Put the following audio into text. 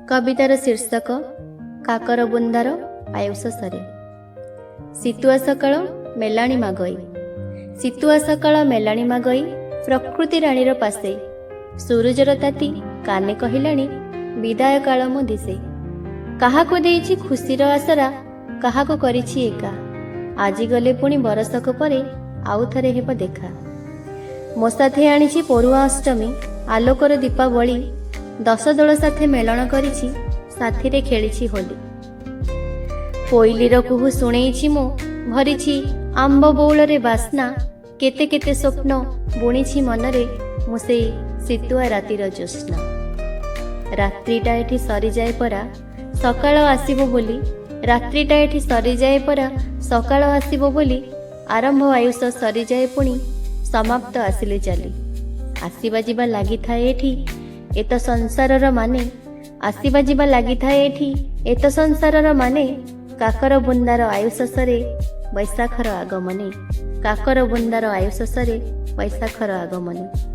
कवितार शीर्षक काकर बुंदार आयुष सरे। शीतुआ सकाळ मेलाणी मागई, शीतुआ सकाळ मेलाणी मागई, प्रकृति राणीर पासे सूरजर ताती काने कहिलाणी विदाय काल मु दिसे। काहाको देइछि खुशीर आसरा, काहाको करिछि एका, आजि गले पुणी बरसक परे आउ थरे हेब देखा। मो साथे आनिछि परुआ अष्टमी, आलोकर दीपावली, 10 दल साथे मेलन करिछि, साथीरे खेलिछि होली। कोइलीर कुहू शुणेइछि मो, भरिछि आंब बौलरे बास्ना, केते केते स्वप्न बुणिछि मनरे, मु सेई शीतुआ रातिर ज्योत्स्ना। रात्रिटा एठी सरी जाए परा, सकाळ आसिबो बोली, रात्रिटा एठी सरी जाए परा, सकाळ आसिबो बोली, आरंभ आयुष सरी जाए पुणी समाप्त आसिले चाली। आसिबा जिबा लागि थाए एठी एत संसारर माने, आसिबा जिबा लागि थाए एठी एत संसारर माने, काकर बुंदार आयुष सरे बैशाखर आगमने, काकर बुंदार आयुष सरे बैशाखर आगमने।